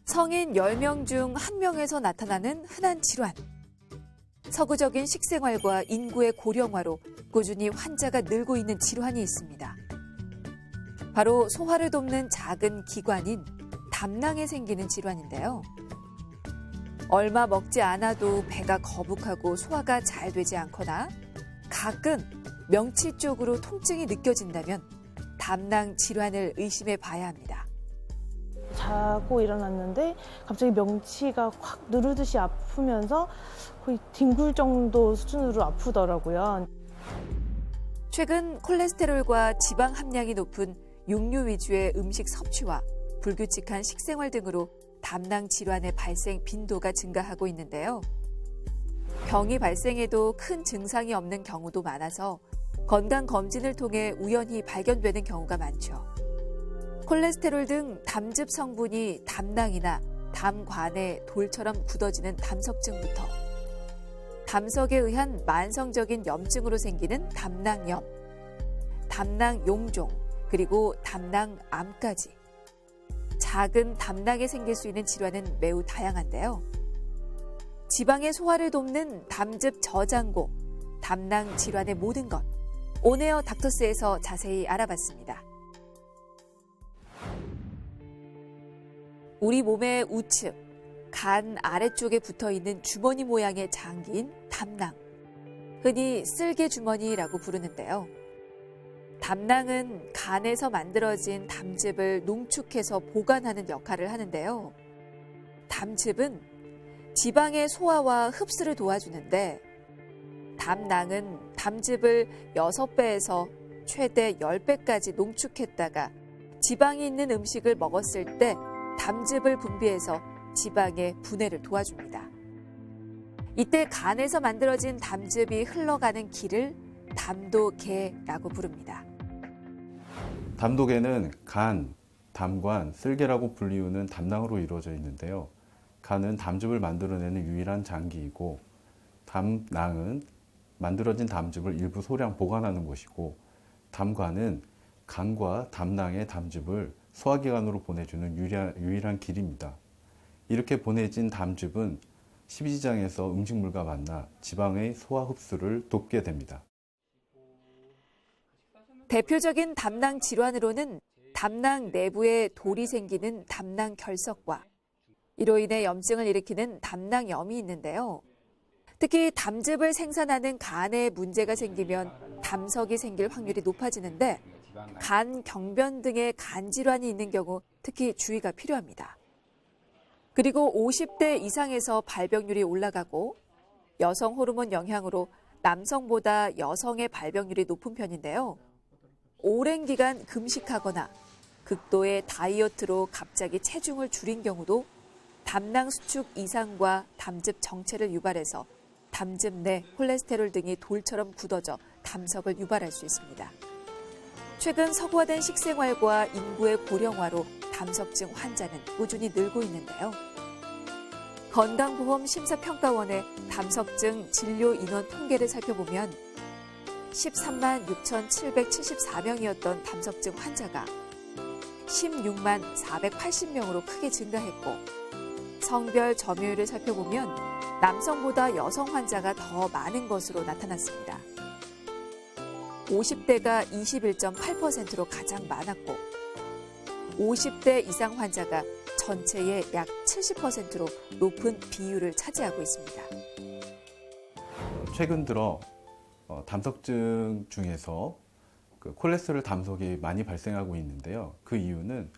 성인 10명 중 1명에서 나타나는 흔한 질환. 서구적인 식생활과 인구의 고령화로 꾸준히 환자가 늘고 있는 질환이 있습니다. 바로 소화를 돕는 작은 기관인 담낭에 생기는 질환인데요. 얼마 먹지 않아도 배가 거북하고 소화가 잘 되지 않거나 가끔 명치 쪽으로 통증이 느껴진다면 담낭 질환을 의심해 봐야 합니다. 자고 일어났는데 갑자기 명치가 확 누르듯이 아프면서 거의 뒹굴 정도 수준으로 아프더라고요. 최근 콜레스테롤과 지방 함량이 높은 육류 위주의 음식 섭취와 불규칙한 식생활 등으로 담낭 질환의 발생 빈도가 증가하고 있는데요. 병이 발생해도 큰 증상이 없는 경우도 많아서 건강검진을 통해 우연히 발견되는 경우가 많죠. 콜레스테롤 등 담즙 성분이 담낭이나 담관에 돌처럼 굳어지는 담석증부터 담석에 의한 만성적인 염증으로 생기는 담낭염, 담낭용종, 그리고 담낭암까지 작은 담낭에 생길 수 있는 질환은 매우 다양한데요. 지방의 소화를 돕는 담즙 저장고, 담낭 질환의 모든 것, 온에어 닥터스에서 자세히 알아봤습니다. 우리 몸의 우측, 간 아래쪽에 붙어있는 주머니 모양의 장기인 담낭, 흔히 쓸개 주머니라고 부르는데요. 담낭은 간에서 만들어진 담즙을 농축해서 보관하는 역할을 하는데요. 담즙은 지방의 소화와 흡수를 도와주는데 담낭은 담즙을 6배에서 최대 10배까지 농축했다가 지방이 있는 음식을 먹었을 때 담즙을 분비해서 지방의 분해를 도와줍니다. 이때 간에서 만들어진 담즙이 흘러가는 길을 담도계라고 부릅니다. 담도계는 간, 담관, 쓸개라고 불리우는 담낭으로 이루어져 있는데요. 간은 담즙을 만들어내는 유일한 장기이고 담낭은 만들어진 담즙을 일부 소량 보관하는 곳이고 담관은 간과 담낭의 담즙을 소화기관으로 보내주는 유일한 길입니다. 이렇게 보내진 담즙은 십이지장에서 음식물과 만나 지방의 소화 흡수를 돕게 됩니다. 대표적인 담낭 질환으로는 담낭 내부에 돌이 생기는 담낭 결석과 이로 인해 염증을 일으키는 담낭염이 있는데요. 특히 담즙을 생산하는 간에 문제가 생기면 담석이 생길 확률이 높아지는데 간 경변 등의 간 질환이 있는 경우 특히 주의가 필요합니다. 그리고 50대 이상에서 발병률이 올라가고 여성 호르몬 영향으로 남성보다 여성의 발병률이 높은 편인데요. 오랜 기간 금식하거나 극도의 다이어트로 갑자기 체중을 줄인 경우도 담낭 수축 이상과 담즙 정체를 유발해서 담즙 내 콜레스테롤 등이 돌처럼 굳어져 담석을 유발할 수 있습니다. 최근 서구화된 식생활과 인구의 고령화로 담석증 환자는 꾸준히 늘고 있는데요. 건강보험심사평가원의 담석증 진료 인원 통계를 살펴보면 13만 6,774명이었던 담석증 환자가 16만 480명으로 크게 증가했고 성별 점유율을 살펴보면 남성보다 여성 환자가 더 많은 것으로 나타났습니다. 50대가 21.8%로 가장 많았고 50대 이상 환자가 전체의 약 70%로 높은 비율을 차지하고 있습니다. 최근 들어 담석증 중에서 콜레스테롤 담석이 많이 발생하고 있는데요. 그 이유는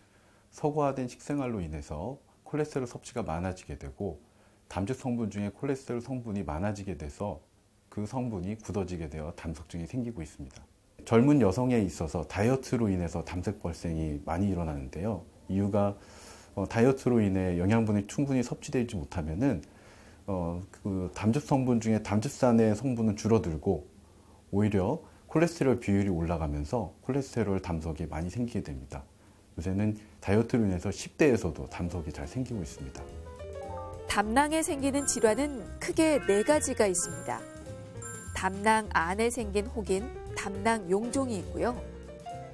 서구화된 식생활로 인해서 콜레스테롤 섭취가 많아지게 되고 담즙 성분 중에 콜레스테롤 성분이 많아지게 돼서 그 성분이 굳어지게 되어 담석증이 생기고 있습니다. 젊은 여성에 있어서 다이어트로 인해서 담석 발생이 많이 일어나는데요. 이유가 다이어트로 인해 영양분이 충분히 섭취되지 못하면은 그 담즙 성분 중에 담즙산의 성분은 줄어들고 오히려 콜레스테롤 비율이 올라가면서 콜레스테롤 담석이 많이 생기게 됩니다. 요새는 다이어트로 인해서 10대에서도 담석이 잘 생기고 있습니다. 담낭에 생기는 질환은 크게 4가지가 있습니다. 담낭 안에 생긴 혹인 담낭용종이 있고요.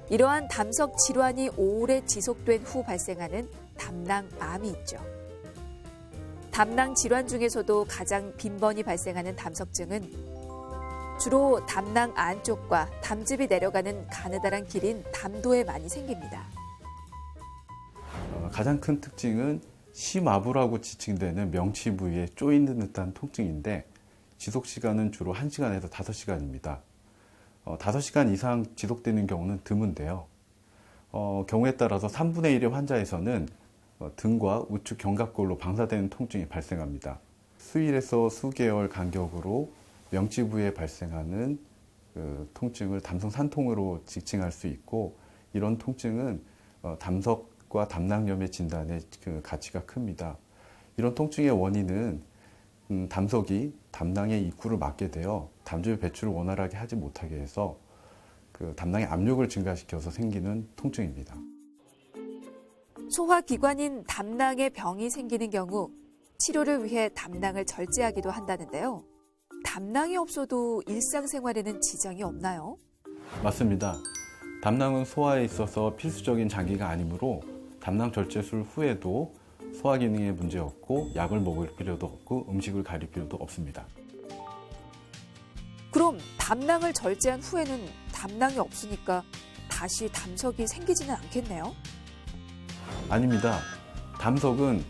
이러한 담석 질환이 오래 지속된 후 발생하는 담낭암이 있죠. 담낭 질환 중에서도 가장 빈번히 발생하는 담석증은 주로 담낭 안쪽과 담즙이 내려가는 가느다란 길인 담도에 많이 생깁니다. 가장 큰 특징은 심아부라고 지칭되는 명치 부위에 쪼이는 듯한 통증인데 지속 시간은 주로 1시간에서 5시간입니다. 5시간 이상 지속되는 경우는 드문데요. 경우에 따라서 3분의 1의 환자에서는 등과 우측 견갑골로 방사되는 통증이 발생합니다. 수일에서 수개월 간격으로 명치 부위에 발생하는 통증을 담성 산통으로 지칭할 수 있고, 이런 통증은 담석과 담낭염의 진단의 가치가 큽니다. 이런 통증의 원인은 담석이 담낭의 입구를 막게 되어 담즙의 배출을 원활하게 하지 못하게 해서 담낭의 압력을 증가시켜서 생기는 통증입니다. 소화기관인 담낭에 병이 생기는 경우 치료를 위해 담낭을 절제하기도 한다는데요. 담낭이 없어도 일상생활에는 지장이 없나요? 맞습니다. 담낭은 소화에 있어서 필수적인 장기가 아니므로 담낭 절제술 후에도 소화 기능에 문제 없고 약을 먹을 필요도 없고 음식을 가릴 필요도 없습니다. 그럼 담낭을 절제한 후에는 담낭이 없으니까 다시 담석이 생기지는 않겠네요? 아닙니다. 담석은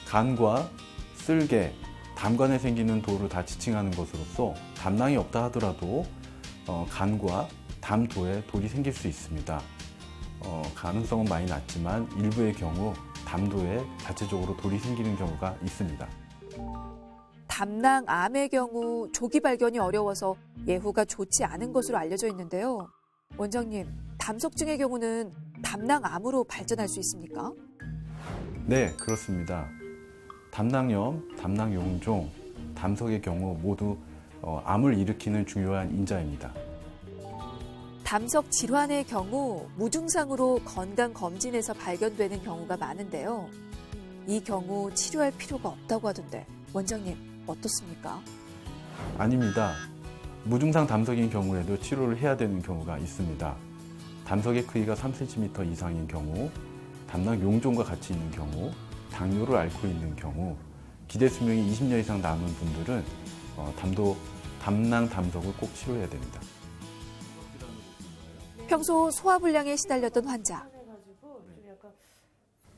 간과 쓸개, 담관에 생기는 도를 다 지칭하는 것으로서 담낭이 없다 하더라도 간과 담도에 돌이 생길 수 있습니다. 가능성은 많이 낮지만 일부의 경우 담도에 자체적으로 돌이 생기는 경우가 있습니다. 담낭암의 경우 조기 발견이 어려워서 예후가 좋지 않은 것으로 알려져 있는데요. 원장님, 담석증의 경우는 담낭암으로 발전할 수 있습니까? 네, 그렇습니다. 담낭염, 담낭용종, 담석의 경우 모두 암을 일으키는 중요한 인자입니다. 담석 질환의 경우 무증상으로 건강검진에서 발견되는 경우가 많은데요. 이 경우 치료할 필요가 없다고 하던데 원장님 어떻습니까? 아닙니다. 무증상 담석인 경우에도 치료를 해야 되는 경우가 있습니다. 담석의 크기가 3cm 이상인 경우, 담낭 용종과 같이 있는 경우, 당뇨를 앓고 있는 경우, 기대 수명이 20년 이상 남은 분들은 담낭 담석을 꼭 치료해야 됩니다. 평소 소화불량에 시달렸던 환자.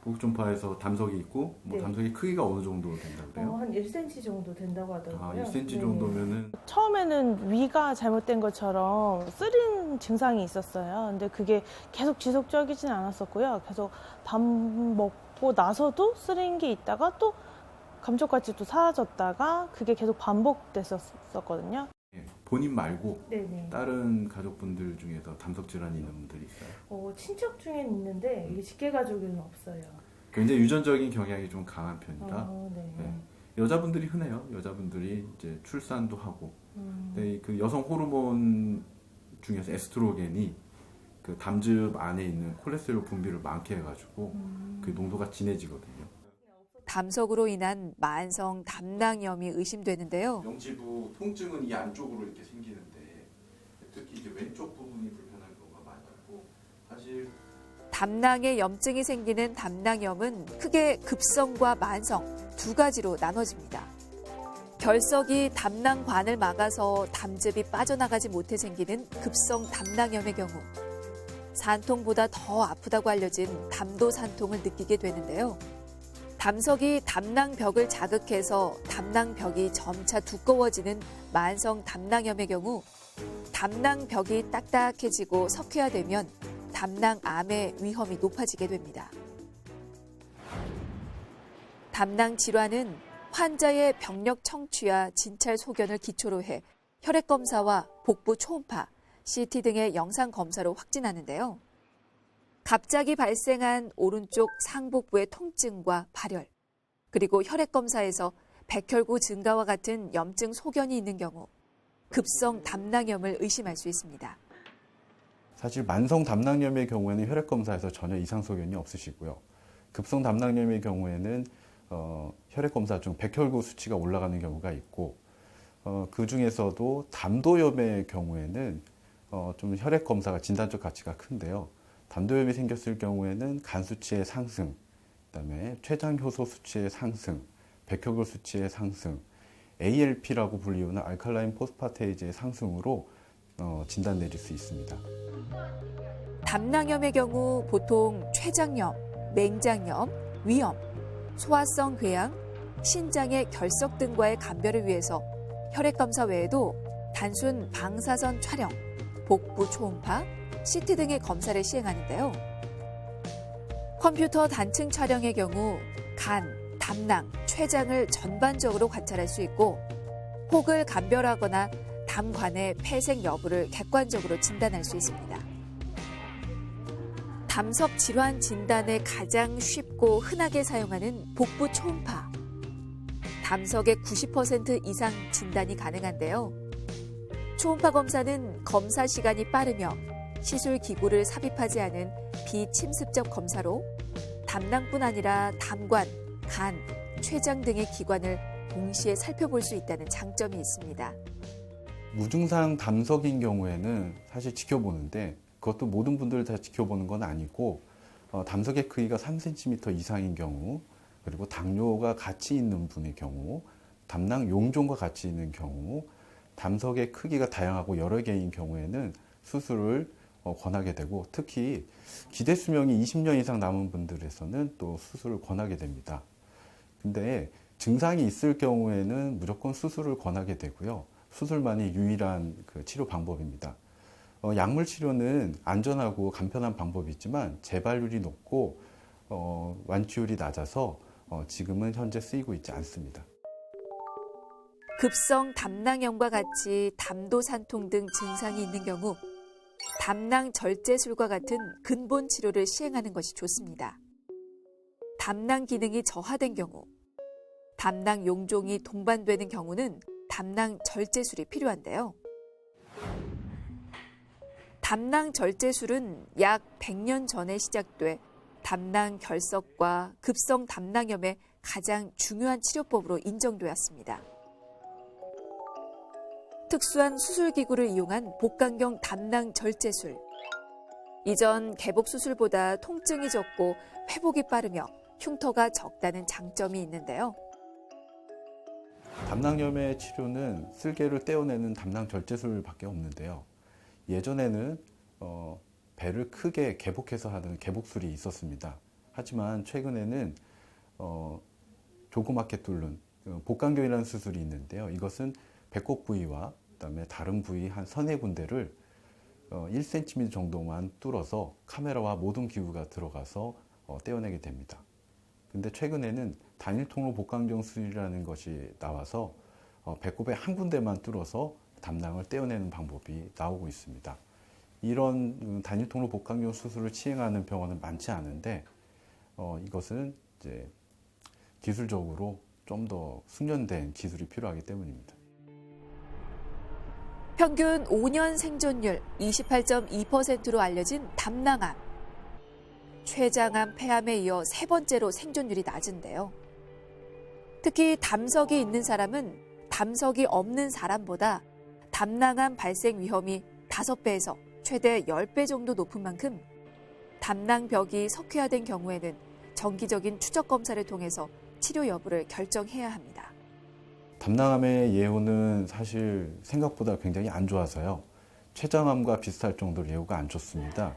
복중파에서 담석이 있고 네. 담석의 크기가 어느 정도 된다고 그래요? 한 1cm 정도 된다고 하더라고요. 1cm 네. 정도면은 처음에는 위가 잘못된 것처럼 쓰린 증상이 있었어요. 근데 그게 계속 지속적이진 않았었고요. 계속 밥 먹고 나서도 쓰린 게 있다가 또 감쪽같이 또 사라졌다가 그게 계속 반복됐었거든요. 본인 말고 네네. 다른 가족분들 중에서 담석 질환이 있는 분들이 있어요? 친척 중엔 있는데 이게 직계 가족에는 없어요. 굉장히 유전적인 경향이 좀 강한 편이라 네. 네. 여자분들이 흔해요. 여자분들이 이제 출산도 하고 근데 그 여성 호르몬 중에서 에스트로겐이 그 담즙 안에 있는 콜레스테롤 분비를 많게 해가지고 그 농도가 진해지거든요. 담석으로 인한 만성 담낭염이 의심되는데요. 명치부 통증은 이 안쪽으로 이렇게 생기는데 특히 이제 왼쪽 부분이 불편한 경우가 많고 사실 담낭에 염증이 생기는 담낭염은 크게 급성과 만성 두 가지로 나눠집니다. 결석이 담낭관을 막아서 담즙이 빠져나가지 못해 생기는 급성 담낭염의 경우 산통보다 더 아프다고 알려진 담도산통을 느끼게 되는데요. 담석이 담낭벽을 자극해서 담낭벽이 점차 두꺼워지는 만성 담낭염의 경우 담낭벽이 딱딱해지고 석회화되면 담낭암의 위험이 높아지게 됩니다. 담낭 질환은 환자의 병력 청취와 진찰 소견을 기초로 해 혈액 검사와 복부 초음파, CT 등의 영상 검사로 확진하는데요. 갑자기 발생한 오른쪽 상복부의 통증과 발열, 그리고 혈액 검사에서 백혈구 증가와 같은 염증 소견이 있는 경우 급성 담낭염을 의심할 수 있습니다. 사실 만성 담낭염의 경우에는 혈액 검사에서 전혀 이상 소견이 없으시고요. 급성 담낭염의 경우에는 혈액 검사 중 백혈구 수치가 올라가는 경우가 있고 그 중에서도 담도염의 경우에는 좀 혈액 검사가 진단적 가치가 큰데요. 담도염이 생겼을 경우에는 간 수치의 상승, 그다음에 췌장 효소 수치의 상승, 백혈구 수치의 상승, ALP라고 불리우는 알칼라인 포스파테이즈의 상승으로 진단 내릴 수 있습니다. 담낭염의 경우 보통 췌장염, 맹장염, 위염, 소화성 궤양, 신장의 결석 등과의 감별을 위해서 혈액 검사 외에도 단순 방사선 촬영, 복부 초음파, CT 등의 검사를 시행하는데요. 컴퓨터 단층 촬영의 경우 간, 담낭, 췌장을 전반적으로 관찰할 수 있고 혹을 감별하거나 담관의 폐색 여부를 객관적으로 진단할 수 있습니다. 담석 질환 진단에 가장 쉽고 흔하게 사용하는 복부 초음파. 담석의 90% 이상 진단이 가능한데요. 초음파 검사는 검사 시간이 빠르며 시술 기구를 삽입하지 않은 비침습적 검사로 담낭뿐 아니라 담관, 간, 췌장 등의 기관을 동시에 살펴볼 수 있다는 장점이 있습니다. 무증상 담석인 경우에는 사실 지켜보는데 그것도 모든 분들을 다 지켜보는 건 아니고 담석의 크기가 3cm 이상인 경우, 그리고 당뇨가 같이 있는 분의 경우, 담낭 용종과 같이 있는 경우, 담석의 크기가 다양하고 여러 개인 경우에는 수술을 권하게 되고, 특히 기대 수명이 20년 이상 남은 분들에서는 또 수술을 권하게 됩니다. 근데 증상이 있을 경우에는 무조건 수술을 권하게 되고요. 수술만이 유일한 그 치료 방법입니다. 약물 치료는 안전하고 간편한 방법이지만 재발률이 높고 완치율이 낮아서 지금은 현재 쓰이고 있지 않습니다. 급성 담낭염과 같이 담도산통 등 증상이 있는 경우 담낭 절제술과 같은 근본 치료를 시행하는 것이 좋습니다. 담낭 기능이 저하된 경우, 담낭 용종이 동반되는 경우는 담낭 절제술이 필요한데요. 담낭 절제술은 약 100년 전에 시작돼 담낭 결석과 급성 담낭염의 가장 중요한 치료법으로 인정되었습니다. 특수한 수술기구를 이용한 복강경 담낭 절제술. 이전 개복 수술보다 통증이 적고 회복이 빠르며 흉터가 적다는 장점이 있는데요. 담낭염의 치료는 쓸개를 떼어내는 담낭 절제술밖에 없는데요. 예전에는 배를 크게 개복해서 하는 개복술이 있었습니다. 하지만 최근에는 조그맣게 뚫는 복강경이라는 수술이 있는데요. 이것은 배꼽 부위와 그다음에 다른 부위 한 서너 군데를 1cm 정도만 뚫어서 카메라와 모든 기구가 들어가서 떼어내게 됩니다. 근데 최근에는 단일 통로 복강경 수술이라는 것이 나와서 배꼽의 한 군데만 뚫어서 담낭을 떼어내는 방법이 나오고 있습니다. 이런 단일 통로 복강경 수술을 시행하는 병원은 많지 않은데 이것은 이제 기술적으로 좀 더 숙련된 기술이 필요하기 때문입니다. 평균 5년 생존율 28.2%로 알려진 담낭암. 췌장암, 폐암에 이어 세 번째로 생존율이 낮은데요. 특히 담석이 있는 사람은 담석이 없는 사람보다 담낭암 발생 위험이 5배에서 최대 10배 정도 높은 만큼 담낭벽이 석회화된 경우에는 정기적인 추적 검사를 통해서 치료 여부를 결정해야 합니다. 담낭암의 예후는 사실 생각보다 굉장히 안 좋아서요. 췌장암과 비슷할 정도로 예후가 안 좋습니다.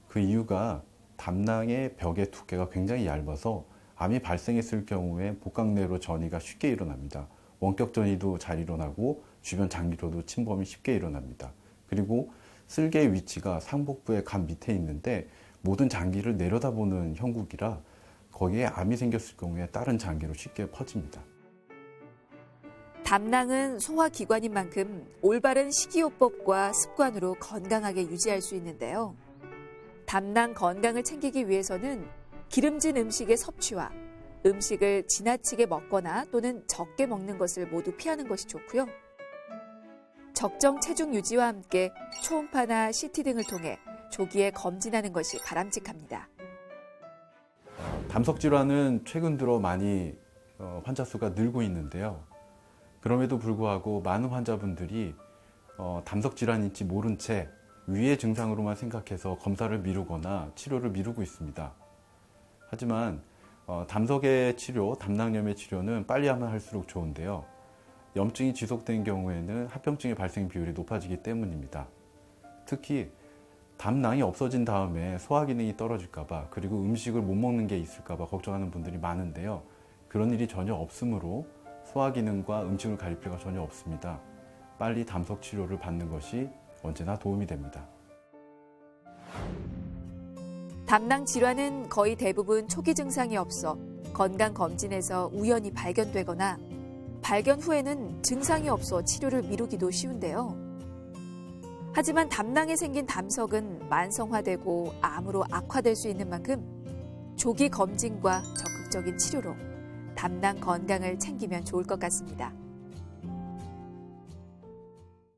그 이유가 담낭의 벽의 두께가 굉장히 얇아서 암이 발생했을 경우에 복강 내로 전이가 쉽게 일어납니다. 원격 전이도 잘 일어나고 주변 장기로도 침범이 쉽게 일어납니다. 그리고 쓸개의 위치가 상복부의 간 밑에 있는데 모든 장기를 내려다보는 형국이라 거기에 암이 생겼을 경우에 다른 장기로 쉽게 퍼집니다. 담낭은 소화기관인 만큼 올바른 식이요법과 습관으로 건강하게 유지할 수 있는데요. 담낭 건강을 챙기기 위해서는 기름진 음식의 섭취와 음식을 지나치게 먹거나 또는 적게 먹는 것을 모두 피하는 것이 좋고요. 적정 체중 유지와 함께 초음파나 CT 등을 통해 조기에 검진하는 것이 바람직합니다. 담석 질환은 최근 들어 많이 환자 수가 늘고 있는데요. 그럼에도 불구하고 많은 환자분들이 담석 질환인지 모른 채 위의 증상으로만 생각해서 검사를 미루거나 치료를 미루고 있습니다. 하지만 담석의 치료, 담낭염의 치료는 빨리 하면 할수록 좋은데요. 염증이 지속된 경우에는 합병증의 발생 비율이 높아지기 때문입니다. 특히 담낭이 없어진 다음에 소화 기능이 떨어질까봐, 그리고 음식을 못 먹는 게 있을까봐 걱정하는 분들이 많은데요. 그런 일이 전혀 없으므로 소화 기능과 음식을 가릴 필요가 전혀 없습니다. 빨리 담석 치료를 받는 것이 언제나 도움이 됩니다. 담낭 질환은 거의 대부분 초기 증상이 없어 건강검진에서 우연히 발견되거나 발견 후에는 증상이 없어 치료를 미루기도 쉬운데요. 하지만 담낭에 생긴 담석은 만성화되고 암으로 악화될 수 있는 만큼 조기 검진과 적극적인 치료로 담낭 건강을 챙기면 좋을 것 같습니다.